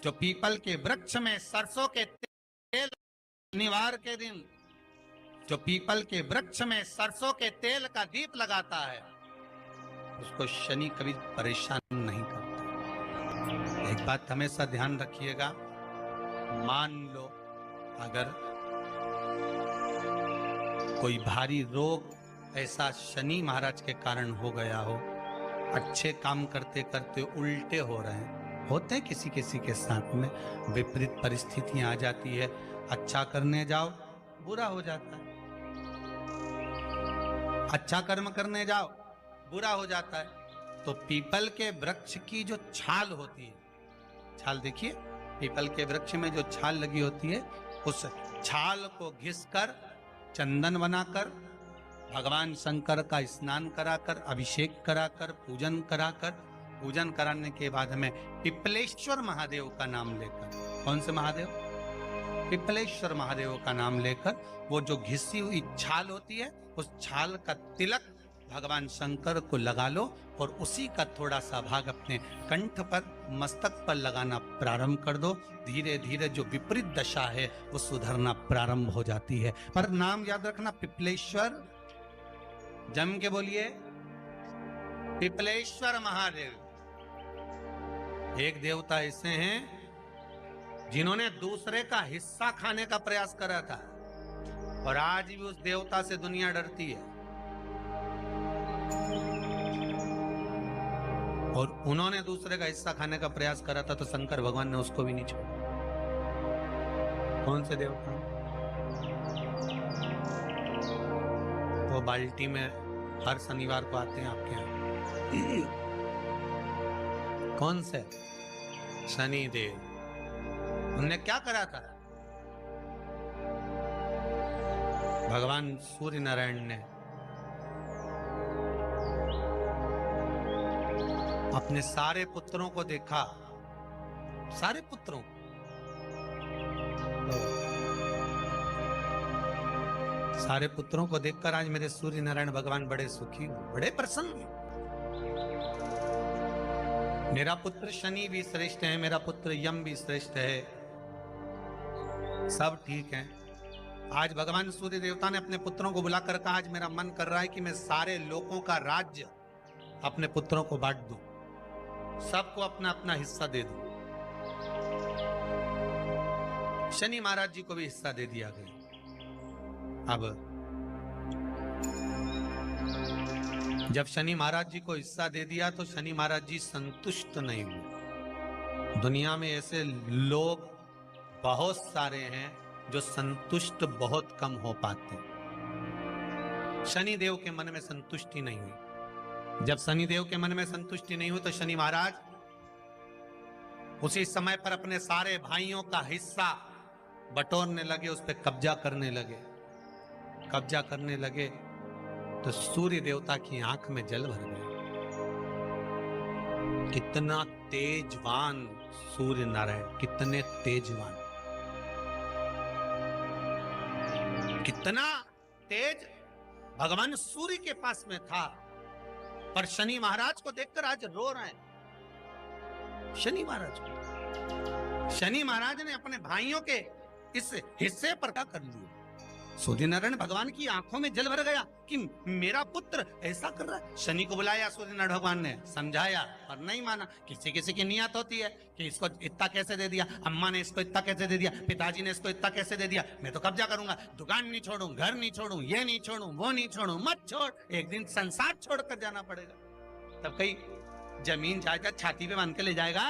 जो पीपल के वृक्ष में सरसों के तेल शनिवार के दिन जो पीपल के वृक्ष में सरसों के तेल का दीप लगाता है उसको शनि कभी परेशान नहीं करता। एक बात हमेशा ध्यान रखिएगा, मान लो अगर कोई भारी रोग ऐसा शनि महाराज के कारण हो गया हो, अच्छे काम करते करते उल्टे हो रहे हैं, होते हैं किसी किसी के साथ में, विपरीत परिस्थितियां आ जाती है, अच्छा करने जाओ बुरा हो जाता है, अच्छा कर्म करने जाओ बुरा हो जाता है। तो पीपल के वृक्ष की जो छाल होती है, छाल देखिए, पीपल के वृक्ष में जो छाल लगी होती है, उस छाल को घिसकर चंदन बनाकर भगवान शंकर का स्नान कराकर, अभिषेक कराकर, पूजन कराने के बाद में पिपलेश्वर महादेव का नाम लेकर, कौन से महादेव? पिपलेश्वर महादेव का नाम लेकर वो जो घिसी हुई छाल होती है, उस छाल का तिलक भगवान शंकर को लगा लो और उसी का थोड़ा सा भाग अपने कंठ पर, मस्तक पर लगाना प्रारंभ कर दो। धीरे धीरे जो विपरीत दशा है वो सुधरना प्रारंभ हो जाती है। पर नाम याद रखना, पिपलेश्वर, जम के बोलिए, पिपलेश्वर महादेव। एक देवता ऐसे हैं जिन्होंने दूसरे का हिस्सा खाने का प्रयास करा था और आज भी उस देवता से दुनिया डरती है। और उन्होंने दूसरे का हिस्सा खाने का प्रयास करा था तो शंकर भगवान ने उसको भी नहीं छोड़ा। कौन से देवता? वो बाल्टी में हर शनिवार को आते हैं आपके यहाँ। कौन से? शनि देव। उनने क्या करा था? भगवान सूर्य नारायण ने अपने सारे पुत्रों को देखा, सारे पुत्रों, सारे पुत्रों को देखकर आज मेरे सूर्य नारायण भगवान बड़े सुखी, बड़े प्रसन्न। मेरा पुत्र शनि भी श्रेष्ठ है, मेरा पुत्र यम भी श्रेष्ठ है, सब ठीक है। आज भगवान सूर्य देवता ने अपने पुत्रों को बुलाकर कहा, आज मेरा मन कर रहा है कि मैं सारे लोगों का राज्य अपने पुत्रों को बांट दूं, सबको अपना अपना हिस्सा दे दूं। शनि महाराज जी को भी हिस्सा दे दिया गया। अब जब शनि महाराज जी को हिस्सा दे दिया तो शनि महाराज जी संतुष्ट नहीं हुए। दुनिया में ऐसे लोग बहुत सारे हैं जो संतुष्ट बहुत कम हो पाते हैं। शनि देव के मन में संतुष्टि नहीं हुई। जब शनि देव के मन में संतुष्टि नहीं हुई तो शनि महाराज उसी समय पर अपने सारे भाइयों का हिस्सा बटोरने लगे, उस पर कब्जा करने लगे। कब्जा करने लगे तो सूर्य देवता की आंख में जल भर गया। कितना तेजवान सूर्य नारायण, कितने तेजवान, कितना तेज भगवान सूर्य के पास में था। पर शनि महाराज को देखकर आज रो रहे हैं। शनि महाराज को, शनि महाराज ने अपने भाइयों के इस हिस्से पर क्या कर लिया। सूर्य नारायण भगवान की आंखों में जल भर गया कि मेरा पुत्र ऐसा कर रहा है। शनि को बुलाया सूर्य नारायण भगवान ने, समझाया और नहीं माना। किसी किसी की नियत होती है कि इसको इतना कैसे दे दिया, अम्मा ने इसको इतना कैसे दे दिया, पिताजी ने इसको इतना कैसे दे दिया, मैं तो कब्जा करूंगा, दुकान नहीं छोड़ू, घर नहीं छोड़ू, ये नहीं छोड़ू, वो नहीं छोड़ू। मत छोड़, एक दिन संसार छोड़कर जाना पड़ेगा। तब कहीं जमीन जायदाद छाती पे बांध के ले जाएगा।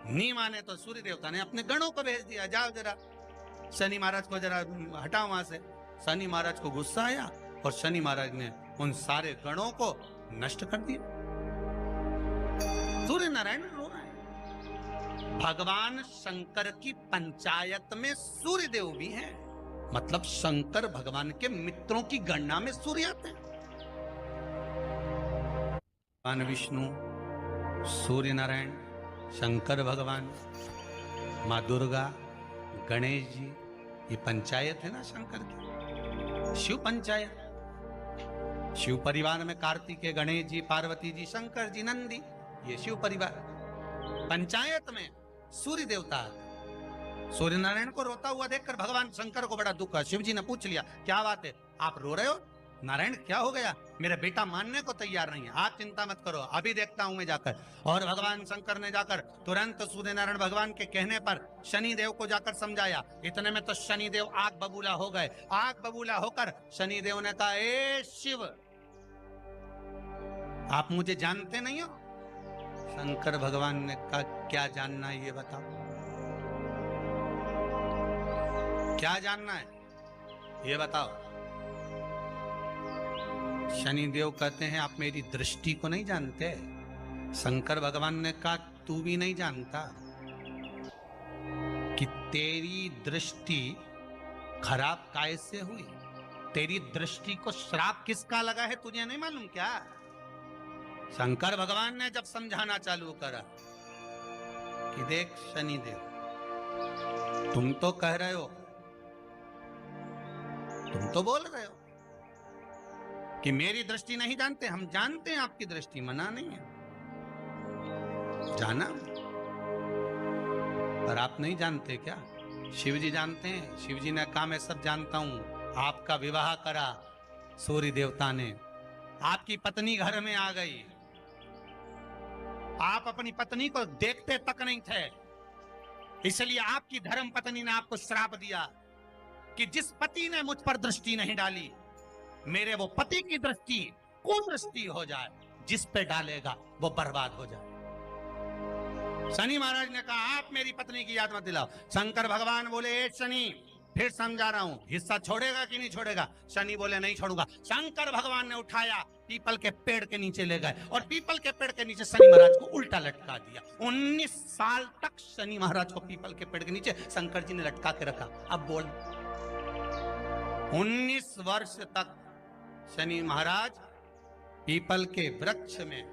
नहीं माने तो सूर्य देवता ने अपने गणों को भेज दिया, जाओ जरा शनि महाराज को जरा हटाओ वहां से। शनि महाराज को गुस्सा आया और शनि महाराज ने उन सारे गणों को नष्ट कर दिया। सूर्य नारायण रो रहे हैं। भगवान शंकर की पंचायत में सूर्य देव भी हैं, मतलब शंकर भगवान के मित्रों की गणना में सूर्य आते हैं। भगवान विष्णु, सूर्य नारायण, शंकर भगवान, माँ दुर्गा, गणेश जी, ये पंचायत है ना शंकर की, शिव पंचायत। शिव परिवार में कार्तिकेय, गणेश जी, पार्वती जी, शंकर जी, नंदी, ये शिव परिवार। पंचायत में सूर्य देवता, सूर्य नारायण को रोता हुआ देखकर भगवान शंकर को बड़ा दुख हुआ। शिव जी ने पूछ लिया, क्या बात है, आप रो रहे हो? नारायण, क्या हो गया? मेरा बेटा मानने को तैयार नहीं है। आप चिंता मत करो, अभी देखता हूं मैं जाकर। और भगवान शंकर ने जाकर तुरंत सूर्य नारायण भगवान के कहने पर शनि देव को जाकर समझाया। इतने में तो शनि देव आग बबूला हो गए। आग बबूला होकर शनि देव ने कहा, ए शिव, आप मुझे जानते नहीं हो? शंकर भगवान ने कहा, क्या जानना है ये बताओ, क्या जानना है ये बताओ। शनिदेव कहते हैं, आप मेरी दृष्टि को नहीं जानते। शंकर भगवान ने कहा, तू भी नहीं जानता कि तेरी दृष्टि खराब कैसे हुई? तेरी दृष्टि को श्राप किसका लगा है, तुझे नहीं मालूम क्या? शंकर भगवान ने जब समझाना चालू करा कि देख शनिदेव, तुम तो कह रहे हो, तुम तो बोल रहे हो कि मेरी दृष्टि नहीं जानते। हम जानते हैं आपकी दृष्टि, मना नहीं है, जाना, पर आप नहीं जानते क्या? शिव जी जानते हैं। शिव जी ने कहा, मैं सब जानता हूं। आपका विवाह करा सूर्य देवता ने, आपकी पत्नी घर में आ गई, आप अपनी पत्नी को देखते तक नहीं थे, इसलिए आपकी धर्म पत्नी ने आपको श्राप दिया कि जिस पति ने मुझ पर दृष्टि नहीं डाली, मेरे वो पति की दृष्टि कुदृष्टि हो जाए, जिस पे डालेगा वो बर्बाद हो जाए। शनि महाराज ने कहा, आप मेरी पत्नी की याद मत दिलाओ। शंकर भगवान बोले, ए शनि, फिर समझा रहा हूं, हिस्सा छोड़ेगा कि नहीं छोड़ेगा? शनि बोले, नहीं छोड़ूंगा। शंकर भगवान ने उठाया, पीपल के पेड़ के नीचे ले गए और पीपल के पेड़ के नीचे शनि महाराज को उल्टा लटका दिया। 19 साल तक शनि महाराज को पीपल के पेड़ के नीचे शंकर जी ने लटका के रखा। अब बोल, 19 वर्ष तक शनि महाराज पीपल के वृक्ष में,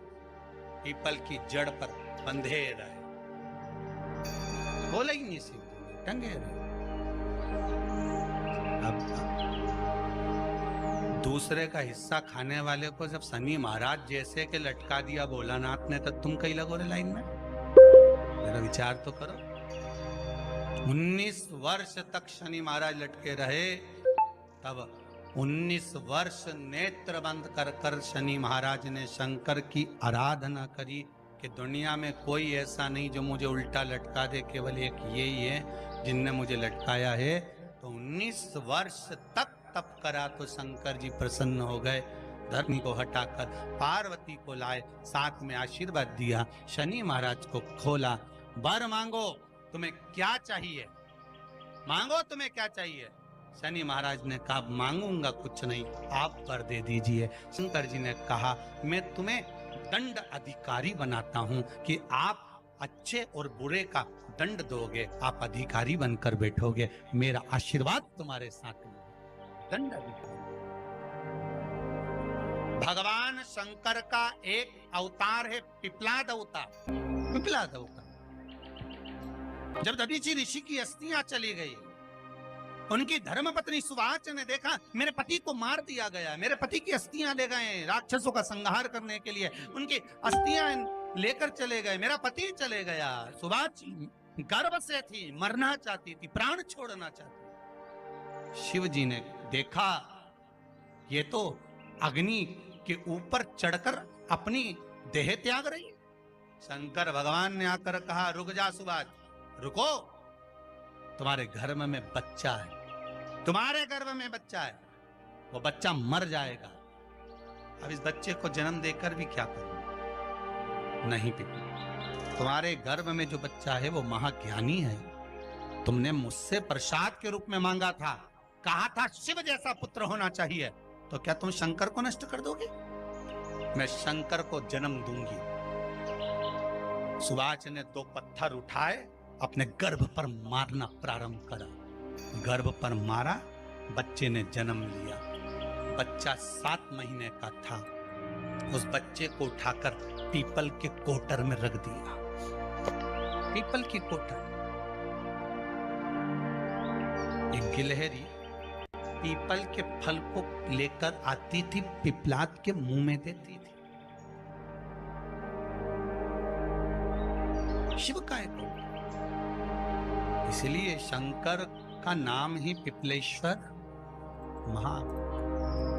पीपल की जड़ पर बंधे रहे, बोले ही नहीं, शिव टंगे रहे। अब दूसरे का हिस्सा खाने वाले को जब शनि महाराज जैसे के लटका दिया भोलानाथ ने, तो तुम कहीं लगो रे लाइन में? मेरा विचार तो करो। 19 वर्ष तक शनि महाराज लटके रहे, तब 19 वर्ष नेत्र बंद कर कर शनि महाराज ने शंकर की आराधना करी कि दुनिया में कोई ऐसा नहीं जो मुझे उल्टा लटका दे, केवल एक यही है जिनने मुझे लटकाया है। तो 19 वर्ष तक तप करा तो शंकर जी प्रसन्न हो गए। धरनी को हटाकर पार्वती को लाए, साथ में आशीर्वाद दिया, शनि महाराज को खोला। वर मांगो, तुम्हें क्या चाहिए, मांगो तुम्हें क्या चाहिए? शनि महाराज ने कहा, मांगूंगा कुछ नहीं, आप वर दे दीजिए। शंकर जी ने कहा, मैं तुम्हें दंड अधिकारी बनाता हूं कि आप अच्छे और बुरे का दंड दोगे, आप अधिकारी बनकर बैठोगे, मेरा आशीर्वाद तुम्हारे साथ में। दंड अधिकारी। भगवान शंकर का एक अवतार है पिपलाद अवतार। पिपलाद अवतार, जब दधीचि ऋषि की अस्थियां चली गई, उनकी धर्मपत्नी सुवाच ने देखा, मेरे पति को मार दिया गया, मेरे पति की अस्थियां ले गए राक्षसों का संहार करने के लिए, उनकी अस्थियां लेकर चले गए, मेरा पति चले गया। सुवाच गर्भ से थी, मरना चाहती थी, प्राण छोड़ना चाहती। शिव जी ने देखा, ये तो अग्नि के ऊपर चढ़कर अपनी देह त्याग रही। शंकर भगवान ने आकर कहा, रुक जा सुवाच, रुको, तुम्हारे गर्भ में बच्चा है, तुम्हारे गर्भ में बच्चा है, वो बच्चा मर जाएगा। अब इस बच्चे को जन्म देकर भी क्या करूं? नहीं पिता, तुम्हारे गर्भ में जो बच्चा है वो महाज्ञानी है, तुमने मुझसे प्रसाद के रूप में मांगा था, कहा था शिव जैसा पुत्र होना चाहिए, तो क्या तुम शंकर को नष्ट कर दोगे? मैं शंकर को जन्म दूंगी। सुवाच ने 2 पत्थर उठाए, अपने गर्भ पर मारना प्रारंभ करा, गर्भ पर मारा, बच्चे ने जन्म लिया। बच्चा 7 महीने का था। उस बच्चे को उठाकर पीपल के कोटर में रख दिया। पीपल की कोटर। एक गिलहरी पीपल के फल को लेकर आती थी, पिपलाद के मुंह में देती थी। शिव का एक रूप है। इसलिए शंकर का नाम ही पिपलेश्वर महा,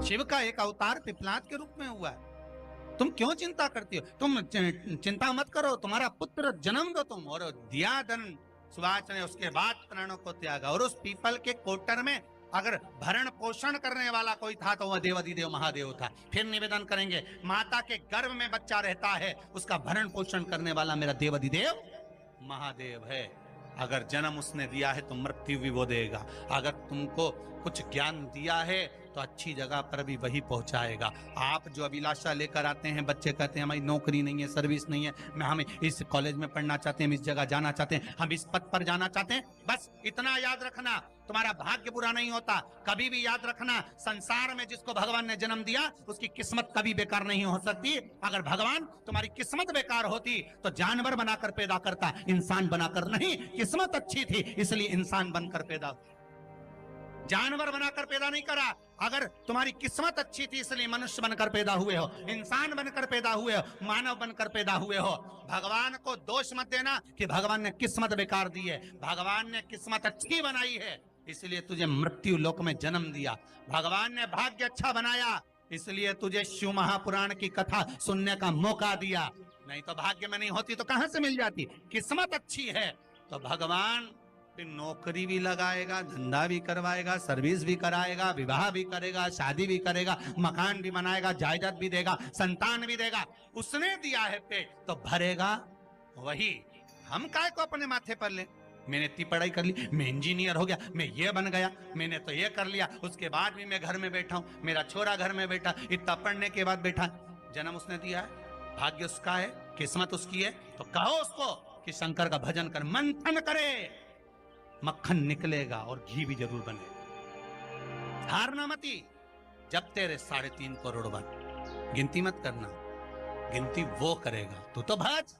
शिव का एक अवतार पिपलाद के रूप में हुआ है। तुम क्यों चिंता करती हो? तुम चिंता मत करो, तुम्हारा पुत्र जन्म दो तुम, और दिया धन सुभाष ने, उसके बाद प्राणों को त्यागा। और उस पीपल के कोटर में अगर भरण पोषण करने वाला कोई था तो वह देवाधिदेव महादेव था। फिर निवेदन करेंगे, माता के गर्भ में बच्चा रहता है, उसका भरण पोषण करने वाला मेरा देवाधिदेव महादेव है। अगर जन्म उसने दिया है तो मृत्यु भी वो देगा। अगर तुमको कुछ ज्ञान दिया है तो अच्छी जगह पर भी वही पहुंचाएगा। आप जो अभिलाषा लेकर आते हैं, बच्चे कहते हैं हमारी नौकरी नहीं है, सर्विस नहीं है, हम इस कॉलेज में पढ़ना चाहते हैं, हम इस जगह जाना चाहते हैं, हम इस पद पर जाना चाहते हैं, बस इतना याद रखना, तुम्हारा भाग्य बुरा नहीं होता। कभी भी याद रखना, संसार में जिसको भगवान ने जन्म दिया उसकी किस्मत कभी बेकार नहीं हो सकती। अगर भगवान तुम्हारी किस्मत बेकार होती तो जानवर बनाकर पैदा करता, इंसान बनाकर नहीं। किस्मत अच्छी थी इसलिए इंसान बनकर पैदा, जानवर बनाकर पैदा नहीं करा। अगर तुम्हारी किस्मत अच्छी थी इसलिए मनुष्य बनकर पैदा हुए हो, इंसान बनकर पैदा हुए हो, मानव बनकर पैदा हुए हो। भगवान को दोष मत देना कि भगवान ने किस्मत बेकार दी है। भगवान ने किस्मत अच्छी बनाई है इसलिए तुझे मृत्यु लोक में जन्म दिया। भगवान ने भाग्य अच्छा बनाया इसलिए तुझे शिव महापुराण की कथा सुनने का मौका दिया। नहीं तो भाग्य में नहीं होती तो कहां से मिल जाती? किस्मत अच्छी है तो भगवान फिर नौकरी भी लगाएगा, धंधा भी करवाएगा, सर्विस भी कराएगा, विवाह भी करेगा, शादी भी करेगा, मकान भी बनाएगा, जायदाद भी देगा, संतान भी देगा। उसने दिया है पेट तो भरेगा वही। हम काय को अपने माथे पर ले? मैंने इतनी पढ़ाई कर ली, मैं इंजीनियर हो गया, मैं ये बन गया, मैंने तो ये कर लिया, उसके बाद भी मैं घर में बैठा हूं, मेरा छोरा घर में बैठा, इतना पढ़ने के बाद बैठा। जन्म उसने दिया है, भाग्य उसका है, किस्मत उसकी है, तो कहो उसको कि शंकर का भजन कर, मंथन करे, मक्खन निकलेगा और घी भी जरूर बनेगा। हारना मती, जब तेरे 3.5 करोड़ बन, गिनती मत करना, गिनती वो करेगा। तू तो भज,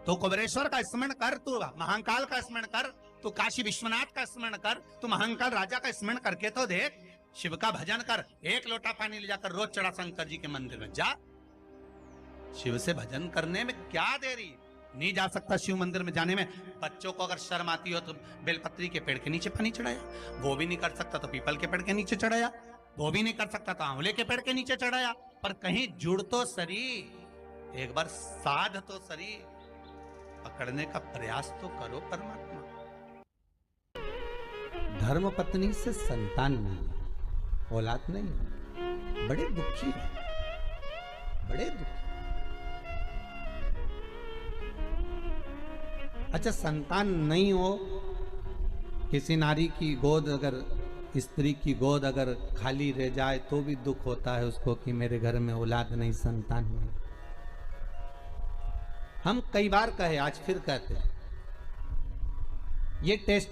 तू कुबेरेश्वर का स्मरण कर, तू महाकाल का स्मरण कर, तू काशी विश्वनाथ का स्मरण कर, तू महाकाल राजा का स्मरण करके तो देख। शिव का भजन कर, 1 लोटा पानी ले जाकर रोज चढ़ा शंकर जी के मंदिर में जा। शिव से भजन करने में क्या देरी? नहीं जा सकता शिव मंदिर में जाने में? बच्चों को अगर शर्म आती हो तो बेलपत्री के पेड़ के नीचे पानी चढ़ाया, वो भी नहीं कर सकता तो पीपल के पेड़ के नीचे चढ़ाया, वो भी नहीं कर सकता तो आंवले के पेड़ के नीचे चढ़ाया। पर कहीं जुड़ तो सरी, एक बार साध तो सरी, पकड़ने का प्रयास तो करो परमात्मा। धर्म पत्नी से संतान नहीं, औलाद नहीं, बड़े दुखी है, बड़े दुखी। अच्छा, संतान नहीं हो, किसी नारी की गोद, अगर स्त्री की गोद अगर खाली रह जाए तो भी दुख होता है उसको कि मेरे घर में औलाद नहीं, संतान नहीं। हम कई बार कहे, आज फिर कहते हैं, ये टेस्ट